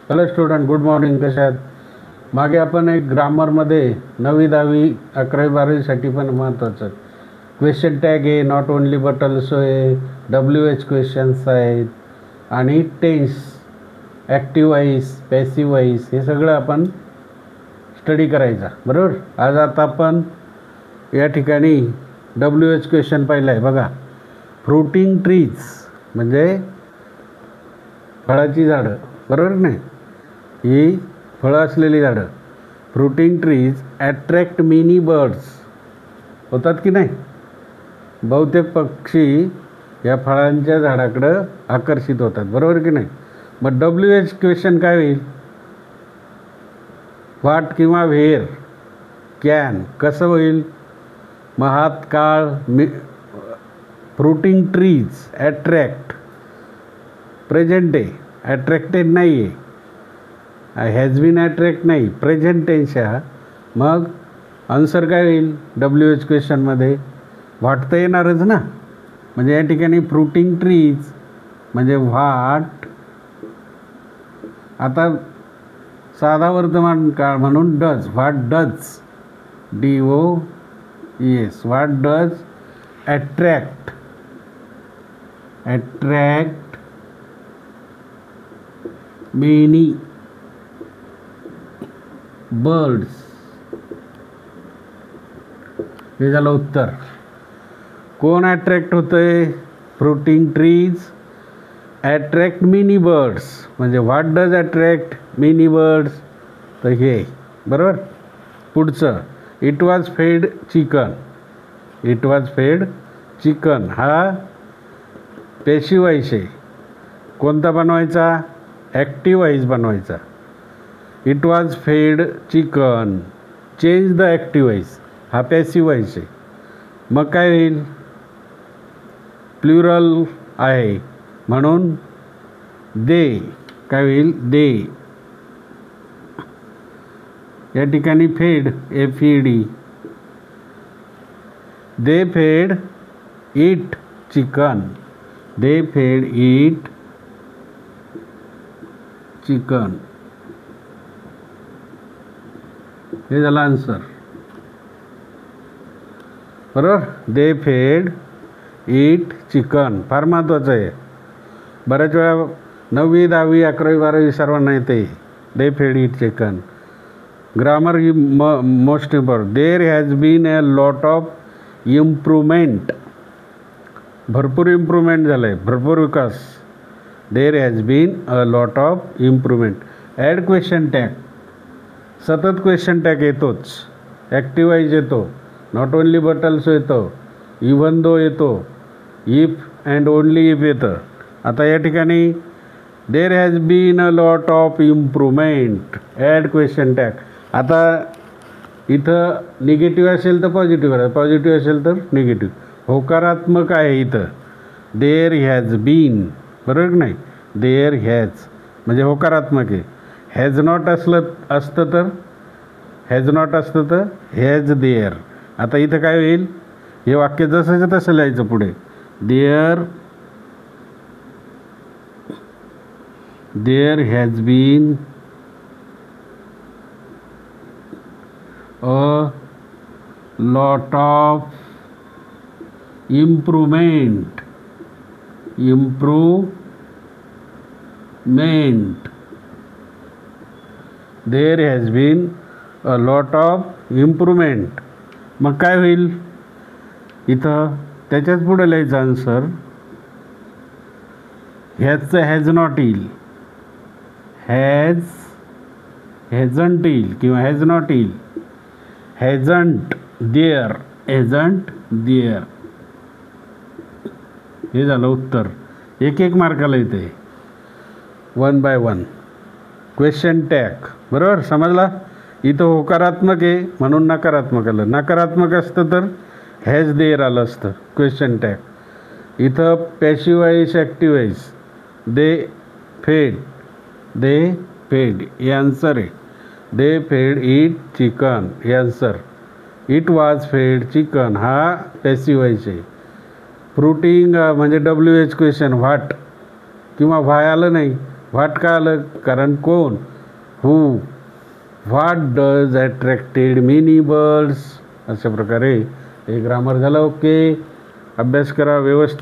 Hello student, good morning. कशा आहात? मागे आपण एक ग्रामरमध्ये 9वी 10वी 11वी 12वीसाठी पण महत्त्वाचं क्वेश्चन टॅग आहे, नॉट ओनली बट ऑल्सो आहे, WH क्वेश्चन्स आहेत आणि tense, active voice, passive voice, हे सगळं आपण स्टडी करायचा. बरोबर. आज आता आपण या ठिकाणी WH क्वेश्चन पाहिला आहे बघा. फ्रुटिंग ट्रीज म्हणजे फळाची झाडं, बरोबर नाही, ही फळं असलेली झाडं. Fruiting trees attract many birds, होतात की नाही? बहुतेक पक्षी या फळांच्या झाडाकडं आकर्षित होतात, बरोबर की नाही? मग WH क्वेश्चन काय होईल? व्हॉट किंवा व्हेअर, कॅन, कसं होईल? मग हात काळ, फ्रुटिंग ट्रीज ॲट्रॅक्ट, प्रेझेंट आहे, ॲट्रॅक्टेड नाही आहे, हॅज बीन ॲट्रॅक्ट नाही, प्रेझेंट टेन्स आहे. मग आन्सर काय होईल WH क्वेश्चनमध्ये? व्हॉट तर येणारच ना. म्हणजे या ठिकाणी फ्रुटिंग ट्रीज म्हणजे व्हॉट. आता साधा वर्तमान काळ म्हणून does, what does, DOES, what does attract many birds. हे झालं उत्तर. कोण ॲट्रॅक्ट होतंय? Fruiting trees attract many birds. म्हणजे what does attract many birds, तर हे बरोबर. पुढचं, it was fed chicken. It was fed chicken हा पॅसिव्ह वॉइस आहे. कोणता बनवायचा? ॲक्टिव्ह वॉइस बनवायचा. It was fed chicken, change the active voice, हा पॅसिव्ह वॉइस आहे. मग काय होईल? प्लुरल आहे म्हणून दे काय होईल? दे. या ठिकाणी फेड, FED, they fed it chicken. They fed it chicken. हे झालं आन्सर, बरोबर. दे फेड इट चिकन फार महत्त्वाचं आहे. बऱ्याच वेळा 9वी 10वी 11वी 12वी सर्वांना येते they fed it chicken. Grammar ही most important. There has been a lot of improvement. भरपूर इम्प्रूव्हमेंट झालं आहे, भरपूर विकास. There has been a lot of improvement. Add question tag, सतत क्वेश्चन टॅग येतोच. ॲक्टिव्ह वाईज येतो, नॉट ओनली बट ऑल्सो येतो, इव्हन दो येतो, इफ अँड ओनली इफ येतं. आता या ठिकाणी there has been a lot of improvement, add question tag. आता इथं निगेटिव्ह असेल तर पॉझिटिव्ह करा, पॉझिटिव्ह असेल तर निगेटिव्ह. होकारात्मक आहे इथं, देर हॅज बीन, बरोबर नाही? देर हॅज म्हणजे होकारात्मक आहे. हॅज नॉट असतं तर हॅज देअर. आता इथं काय होईल? हे वाक्य जसंच्या तसं लिहायचं पुढे. There has been a lot of improvement. There has been a lot of improvement. मग काय होईल? इथं त्याच्याच पुढे लिहायचं आन्सर. ह्याचं हॅज नॉट येईल, हॅझंट येईल किंवा हॅज नॉट येईल. हॅझंट देअर, हे झालं उत्तर. एक मार्काला येते 1 by 1. क्वेश्चन टॅग, बरोबर समजला? इथं होकारात्मक आहे म्हणून नकारात्मक आलं. नकारात्मक असतं तर हॅज देअर आलं असतं क्वेश्चन टॅग. इथं passive voice, active voice. They fed हे आन्सर आहे. दे फेड इट चिकन हे answer. It was fed chicken हा पॅसिव्ह वॉइस आहे. फ्रुटिंग म्हणजे WH क्वेश्चन व्हॉट किंवा व्हाय आलं नाही व्हाट का आलं, कारण कोण, who, what does attracted many birds. अशा प्रकारे हे ग्रामर झालं. ओके, अभ्यास करा व्यवस्थित.